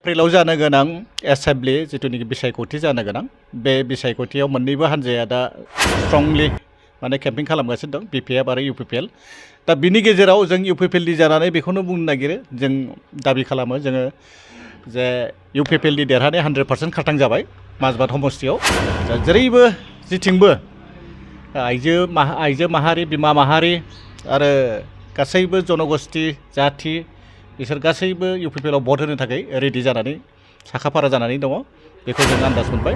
एप्रिलाव जानो गोनां एसेम्बलि जिथुनिखि बिसायख'थि जानो गोनां बे बिसायख'थियाव मोननैबो हान्जाया दा स्ट्रंलि माने केम्पिं खालामगासिनो दं बिपिएफ आरो इउपिपिएल दा बिनि गेजेराव जों इउपिपिएलनि जानानै बेखौनो बुंनो नागिरो जों दाबि खालामो जोङो जे इउपिपिएलनि देरहानाय 100% खारथां जाबाय माजबाद समस्थियाव दा जेरैबो जिथिंबो आइजो माहारि बिमा माहारि आरो गासैबो जनगोष्ठी जाथि बिसोर गासैबो इउपिपिएलआव भट होनो थाखाय रेडि जानानै साखाफारा जानानै दङ बेखौ जों आन्दाज मोनबाय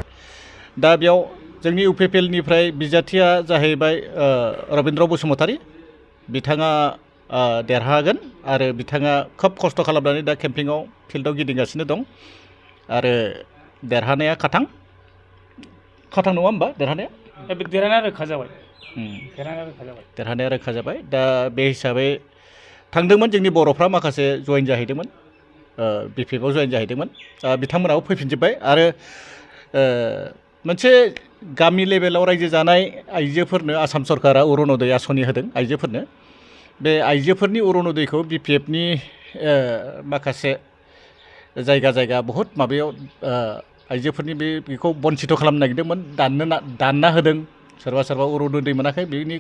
दा बेयाव जोंनि इउपिपिएलनिफ्राय बिजाथिया जाहैबाय रबीन्द्र बसुमतारी बिथाङा देरहागोन आरो बिथाङा खोब खस्थ' खालामनानै दा केम्पिंआव फिल्डआव गिदिंगासिनो दं आरो देरहानाया खाथां नङा होमबा देरहानाया रोखा जाबाय देरहानाया रोखा जाबाय दा बे हिसाबै थांदोंमोन जोंनि बर'फ्रा माखासे जइन जाहैदोंमोन बिपिएफआव जइन जाहैदोंमोन बिथांमोनाबो फैफिनजोब्बाय आरो मोनसे गामि लेभेलाव रायजो जानाय आइजोफोरनो आसाम सरकारा अरुण'दय आसनि होदों आइजोफोरनो बे आइजोफोरनि अरुण'दयखौ बिपिएफनि माखासे जायगा बहुद माबायाव आइजोफोरनि बेखौ बन्सित' खालामनो नागिरदोंमोन दानना होदों सोरबा अरुण'दय मोनाखै बेनि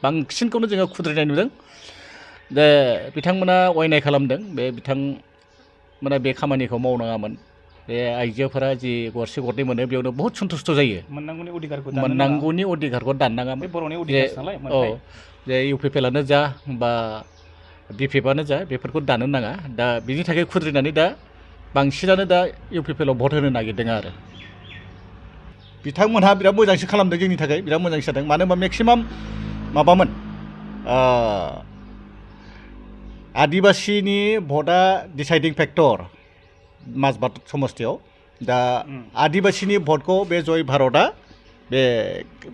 बांसिनखौनो जोङो खुद्रिनाय नुदों दा बिथांमोना अयनाय खालामदों बिथांमोना बे खामानिखौ मावनाङामोन बे आइजोफोरा जि गरसे गरनै मोनो बेयावनो बहुद सन्तुष्ट जायो मोननांगौनि अधिकारखौ दाननाङामोन जे इउपिपिएलआनो जा बा बिपिएफआनो जा बेफोरखौ दानो नाङा दा बिनि थाखाय खुद्रिनानै दा बांसिनानो दा इउपिपिएलआव भट होनो नागिरदों आरो बिथांमोनहा बिराद मोजांसो खालामदों जोंनि थाखाय बिराद मोजांसो जादों मानो होनबा मेक्सिमाम माबामोन आदिबासिनि भटआ डिसाइडिं फेक्टर माजबाद समस्थियाव दा आदिबासिनि भटखौ बे जय भारतआ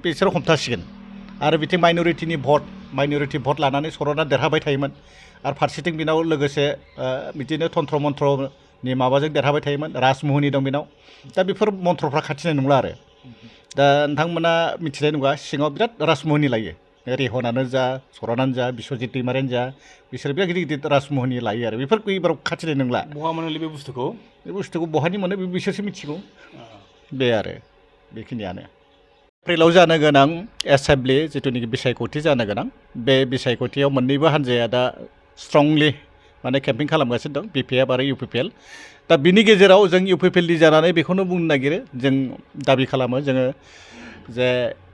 बिसोर हमथासिगोन आरो बिथिं माइन'रिटि भट लानानै सरना देरहाबाय थायोमोन आरो फारसेथिं बिनाव लोगोसे बिदिनो तन्त्र मन्त्रनि माबाजों देरहाबाय थायोमोन राजमहनि दं बिनाव दा बेफोर मन्त्रफ्रा खाथिनाय नंला आरो दा नोंथांमोना मिथिनाय नङा सिङाव बिराद राजमहनि लायो रेहनानो जा सरनानो जा बिश्वजित दैमारियानो जा बिसोर बिराद गिदिर राजमहनि लायो आरो बेफोरखौ एबाराव खाथिनाय नंला बहा मोनो बे बुस्थुखौ बहानि मोनो बिसोरसो मिथिगौ बे आरो बेखिनियानो एप्रिलाव जानो गोनां एसेम्बलि जिथुनिखि बिसायख'थि जानो गोनां बे बिसायख'थियाव मोननैबो हान्जाया दा स्ट्रंलि माने केम्पिं खालामगासिनो दं बिपिएफ आरो इउपिपिएल दा बिनि गेजेराव जों इउपिपिएलनि जानानै बेखौनो बुंनो नागिरो जों दाबि खालामो जोङो जे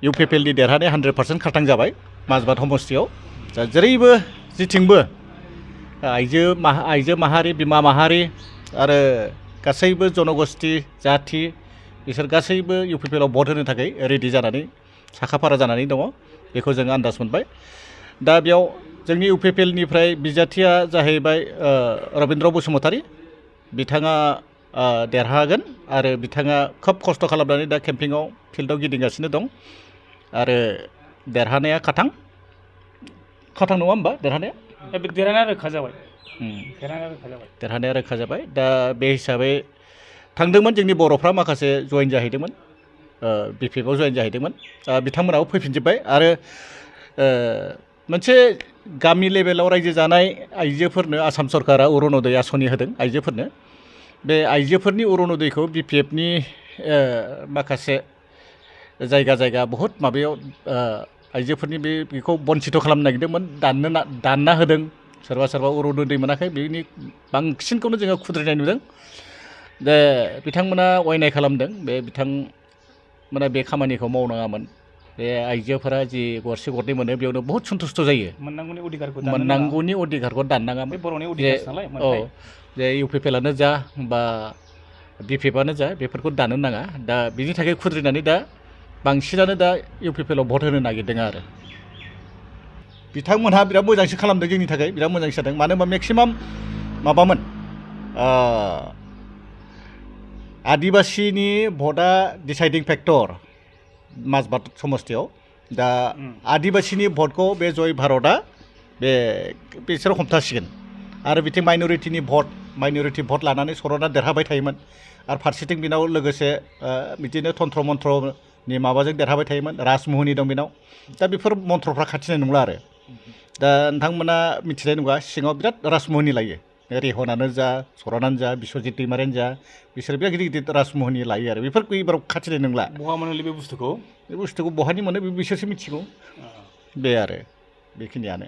इउपिपिएलनि देरहानाय 100% खारथां जाबाय माजबाद समस्थियाव दा जेरैबो जिथिंबो आइजो माहारि बिमा माहारि आरो गासैबो जनगोष्ठी जाथि बिसोर गासैबो इउपिपिएलआव भट होनो थाखाय रेडि जानानै साखाफारा जानानै दङ बेखौ जों आन्दाज मोनबाय दा बेयाव जोंनि इउपिपिएलनिफ्राय बिजाथिया जाहैबाय रबीन्द्र बसुमतारी बिथाङा देरहागोन आरो बिथाङा खोब खस्थ' खालामनानै दा केम्पिंआव फिल्डआव गिदिंगासिनो दं आरो देरहानाया खाथां नङा होमबा देरहानाया रोखा जाबाय देरहानाया रोखा जाबाय दा बे हिसाबै थांदोंमोन जोंनि बर'फ्रा माखासे जइन जाहैदोंमोन बिपिएफआव जइन जाहैदोंमोन बिथांमोनाबो फैफिनजोब्बाय आरो मोनसे गामि लेभेलाव रायजो जानाय आइजोफोरनो आसाम सरकारा अरुण'दय आसनि होदों आइजोफोरनो बे आइजोफोरनि अरुण'दयखौ बिपिएफनि माखासे जायगा बहुद माबायाव आइजोफोरनि बेखौ बन्सित' खालामनो नागिरदोंमोन दानना होदों सोरबा अरुण'दय मोनाखै बेनि बांसिनखौनो जोङो खुद्रिनाय नुदों दा बिथांमोना अयनाय खालामदों बिथांमोना बे खामानिखौ मावनाङामोन बे आइजोफोरा जि गरसे गरनै मोनो बेयावनो बहुद सन्तुष्ट जायो मोननांगौनि अधिकारखौ दाननाङामोन जे इउपिपिएलआनो जा बा बिपिएफआनो जा बेफोरखौ दानो नाङा दा बिनि थाखाय खुद्रिनानै दा बांसिनानो दा इउपिपिएलआव भट होनो नागिरदों आरो बिथांमोनहा बिराद मोजांसो खालामदों जोंनि थाखाय बिराद मोजांसो जादों मानो होनबा मेक्सिमाम माबामोन आदिबासिनि भटआ डिसाइडिं फेक्टर माजबाद समस्थियाव दा आदिबासिनि भटखौ बे जय भारतआ बिसोर हमथासिगोन आरो बिथिं माइन'रिटि भट लानानै सरना देरहाबाय थायोमोन आरो फारसेथिं बिनाव लोगोसे बिदिनो तन्त्र मन्त्रनि माबाजों देरहाबाय थायोमोन राजमहनि दं बिनाव दा बेफोर मन्त्रफ्रा खाथिनाय नंला आरो दा नोंथांमोना मिथिनाय नङा सिङाव बिराद राजमहनि लायो रेहनानो जा सरानानो जा बिस्वजित दैमारियानो जा बिसोर बिराद गिदिर गिदिर राजमहलनि लायो आरो बेफोरखौ एबाराव खाथिनाय नंला बहा मोनोलै बे बुस्थुखौ बे बुस्थुखौ बहानि मोनो बिसोरसो मिथिगौ बे आरो बेखिनियानो